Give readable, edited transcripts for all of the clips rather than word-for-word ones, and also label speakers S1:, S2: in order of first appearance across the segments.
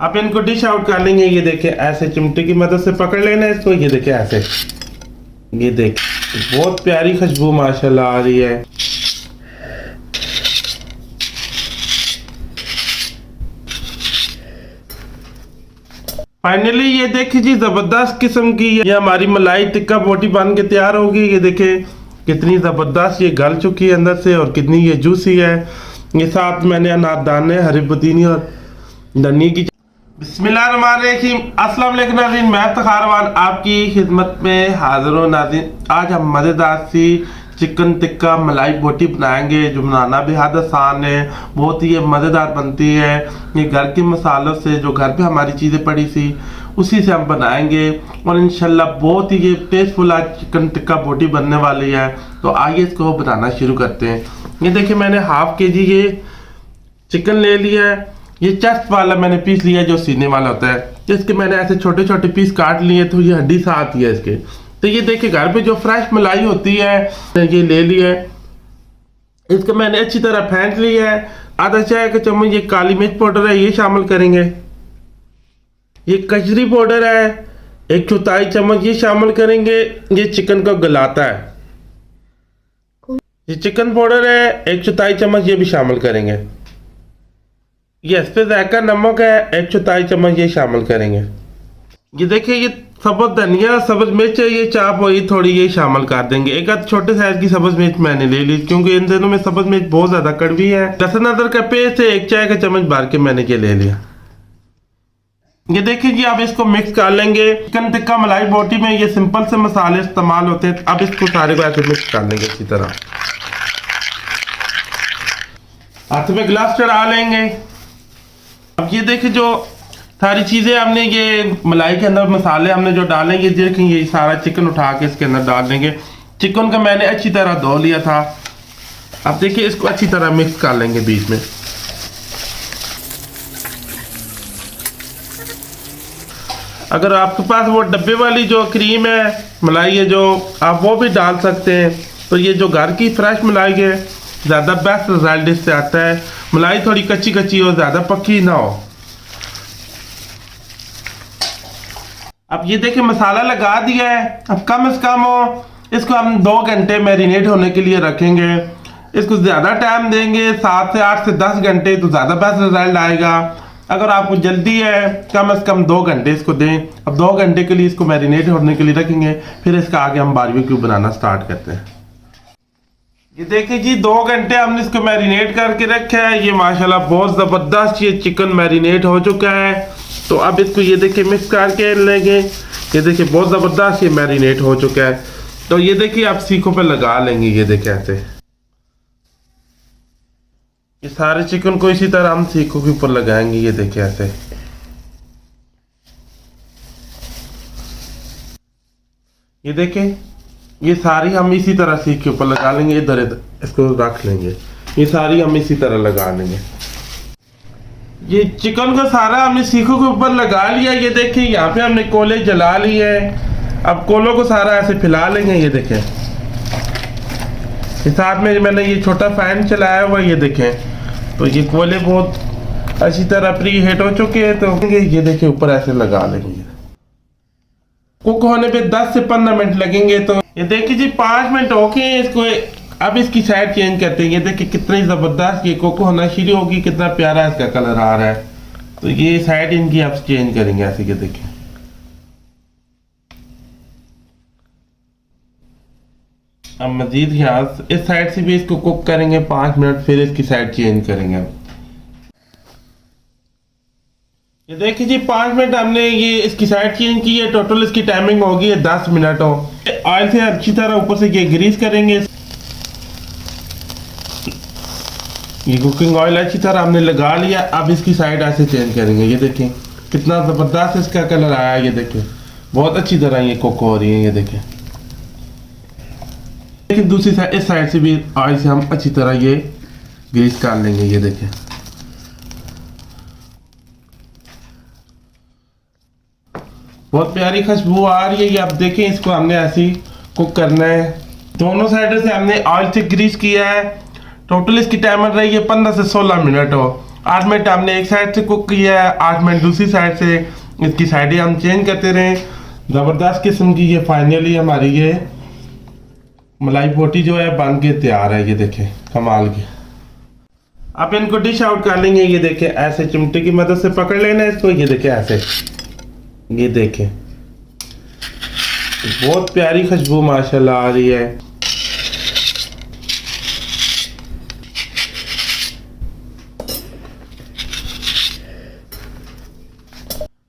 S1: आप इनको dish out कर लेंगे। ये देखिए ऐसे चिमटे की मदद से पकड़ लेना है इसको। ये देखिए ऐसे, ये देखिए बहुत प्यारी खुशबू माशाल्लाह आ रही है। फाइनली ये देखिए जी जबरदस्त किस्म की ये हमारी मलाई टिक्का बोटी बन के तैयार होगी। ये देखिए कितनी जबरदस्त ये गल चुकी है अंदर से और कितनी ये जूसी है। ये साथ मैंने अनारदाने, हरी पुदीनी और धनिया की। बिस्मिल्लाहिर्रहमानिर्रहीम, अस्सलाम वालेकुम नाज़रीन, मैं इफ्तिखार आपकी खिदमत में हाजिर हूँ। नाज़रीन आज हम मज़ेदार सी चिकन टिक्का मलाई बोटी बनाएंगे जो बनाना बेहद आसान है, बहुत ही मज़ेदार बनती है। ये घर के मसालों से जो घर पे हमारी चीज़ें पड़ी थी उसी से हम बनाएंगे और इंशाल्लाह बहुत ही ये टेस्टफुल आज चिकन टिक्का बोटी बनने वाली है। तो आइए इसको बनाना शुरू करते हैं। ये देखिए मैंने हाफ के जी ये चिकन ले लिया है। ये चेस्ट वाला मैंने पीस लिया जो सीने वाला होता है। इसके मैंने ऐसे छोटे छोटे पीस काट लिए तो ये हड्डी सा आती है इसके। तो ये देखिए घर पे जो फ्रेश मलाई होती है ये ले ली है। इसको मैंने अच्छी तरह फेंट लिया है। आधा चाय का चम्मच ये काली मिर्च पाउडर है, ये शामिल करेंगे। ये कचरी पाउडर है, 1/4 चम्मच ये शामिल करेंगे। ये चिकन को गलाता है। ये चिकन पाउडर है, 1/4 चम्मच ये भी शामिल करेंगे। ये इस पे जायका नमक है, 1/4 चम्मच ये शामिल करेंगे। ये देखिए ये सब्ज धनिया, सब्ज मिर्च है, ये चाप हुई थोड़ी ये शामिल कर देंगे। एक आध छोटे साइज की सब्ज मिर्च मैंने ले ली क्योंकि इन दिनों में सब्ज मिर्च बहुत ज्यादा कड़वी है। लहसुन अदरक का पेस्ट है, 1 चाय का चम्मच भर के मैंने ये ले लिया। ये देखिए जी आप इसको मिक्स कर लेंगे। चिकन टिक्का मलाई बोटी में ये सिंपल से मसाले इस्तेमाल होते हैं। अब इसको सारे को ऐसे मिक्स कर लेंगे अच्छी तरह। हाथ में गिलास चढ़ा लेंगे। अब ये देखिए जो सारी चीज़ें हमने ये मलाई के अंदर मसाले हमने जो डालेंगे, देखें ये सारा चिकन उठा के इसके अंदर डाल देंगे। चिकन का मैंने अच्छी तरह धो लिया था। अब देखिए इसको अच्छी तरह मिक्स कर लेंगे बीच में। अगर आपके पास वो डब्बे वाली जो क्रीम है मलाई है जो आप वो भी डाल सकते हैं। तो ये जो घर की फ्रेश मलाई है ज़्यादा बेस्ट रिजल्ट इससे आता है। मलाई थोड़ी कच्ची कच्ची हो, ज़्यादा पक्की ना हो। अब ये देखिए मसाला लगा दिया है। अब कम से कम हो इसको हम 2 घंटे मैरिनेट होने के लिए रखेंगे। इसको ज़्यादा टाइम देंगे 7 से 8 से 10 घंटे तो ज़्यादा बेस्ट रिजल्ट आएगा। अगर आपको जल्दी है कम से कम 2 घंटे इसको दें। अब 2 घंटे के लिए इसको मैरिनेट होने के लिए रखेंगे, फिर इसका आगे हम बारबेक्यू बनाना स्टार्ट करते हैं। ये देखिए जी 2 घंटे हमने इसको मैरिनेट करके रखा है। ये माशाल्लाह बहुत ज़बरदस्त ये चिकन मैरिनेट हो चुका है। तो अब इसको ये देखिए मिक्स करके लेंगे। ये देखिए बहुत ज़बरदस्त ये मैरिनेट हो चुका है। तो ये देखिए आप सीखों पे लगा लेंगे। ये देखिए ऐसे ये सारे चिकन को इसी तरह हम सीखों के ऊपर लगाएंगे। ये देखिए ऐसे। ये देखिए ये सारी हम इसी तरह सीख के ऊपर लगा लेंगे। इधर इसको रख लेंगे। ये सारी हम इसी तरह लगा लेंगे। ये चिकन को सारा हमने सीखों के ऊपर लगा लिया। ये देखिए यहाँ पे हमने कोले जला लिए है। अब कोलों को सारा ऐसे फैला लेंगे। ये देखें इस साथ में मैंने ये छोटा फैन चलाया हुआ। ये देखें तो ये कोले बहुत अच्छी तरह प्री हीट हो चुके हैं। तो ये देखिए ऊपर ऐसे लगा लेंगे। कुक होने पे 10 से 15 मिनट लगेंगे। तो ये देखिए जी 5 मिनट हो गए इसको। अब इसकी साइड चेंज करते हैं। ये देखिए कितनी ज़बरदस्त ये कुक होना शुरू होगी, कितना प्यारा इसका कलर आ रहा है। तो ये साइड इनकी आप चेंज करेंगे ऐसे। ये देखिए अब मजीद यहाँ इस साइड से भी इसको कुक करेंगे 5 मिनट, फिर इसकी साइड चेंज करेंगे। ये देखिए जी 5 मिनट हमने ये इसकी साइड चेंज की है। टोटल इसकी टाइमिंग होगी 10 मिनट हो। ऑयल से अच्छी तरह ऊपर से ये ग्रीस करेंगे। ये कुकिंग ऑयल अच्छी तरह हमने लगा लिया। अब इसकी साइड ऐसे चेंज करेंगे। ये देखें कितना ज़बरदस्त इसका कलर आया। ये देखें बहुत अच्छी तरह ये कुक हो रही है। ये देखें लेकिन दूसरी साइड इस साइड से भी ऑयल से हम अच्छी तरह ये ग्रीस कर लेंगे। ये देखें बहुत प्यारी खुशबू आ रही है। ये आप देखें इसको हमने ऐसे ही कुक करना है। दोनों साइड से हमने ऑयल से ग्रीस किया है। टोटल इसकी टाइमर रही है 15 से 16 मिनट हो। 8 मिनट हमने एक साइड से कुक किया है, 8 मिनट दूसरी साइड से। इसकी साइडें हम चेंज करते रहे। ज़बरदस्त किस्म की ये फाइनली हमारी ये मलाई बोटी जो है बन के तैयार है। ये देखें कमाल की। अब इनको डिश आउट कर लेंगे। ये देखें ऐसे चिमटे की मदद से पकड़ लेना है इसको। ये देखें ऐसे, ये देखें बहुत प्यारी खुशबू माशाल्लाह आ रही है।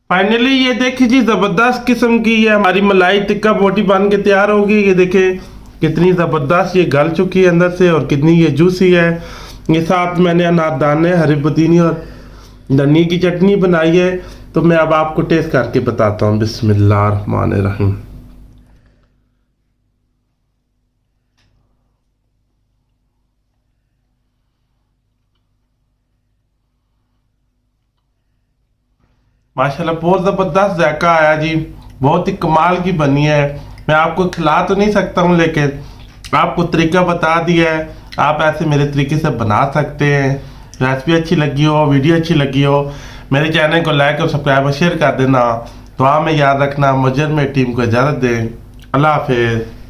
S1: फाइनली ये देखिए जी जबरदस्त किस्म की ये हमारी मलाई टिक्का बोटी बन के तैयार होगी। ये देखें कितनी जबरदस्त ये गल चुकी है अंदर से और कितनी ये जूसी है। ये साथ मैंने अनारदाने, हरी पुदीनी और धनिया की चटनी बनाई है। तो मैं अब आपको टेस्ट करके बताता हूँ। बिस्मिल्लाहिर्रहमानिर्रहीम। माशाल्लाह बहुत ज़बरदस्त जायका आया जी, बहुत ही कमाल की बनी है। मैं आपको खिला तो नहीं सकता हूँ लेकिन आपको तरीका बता दिया है। आप ऐसे मेरे तरीके से बना सकते हैं। रेसिपी अच्छी लगी हो, वीडियो अच्छी लगी हो, मेरे चैनल को लाइक और सब्सक्राइब और शेयर कर देना। दुआ में याद रखना। मुझे मेरी टीम को इजाज़त दें। अल्लाह हाफिज़।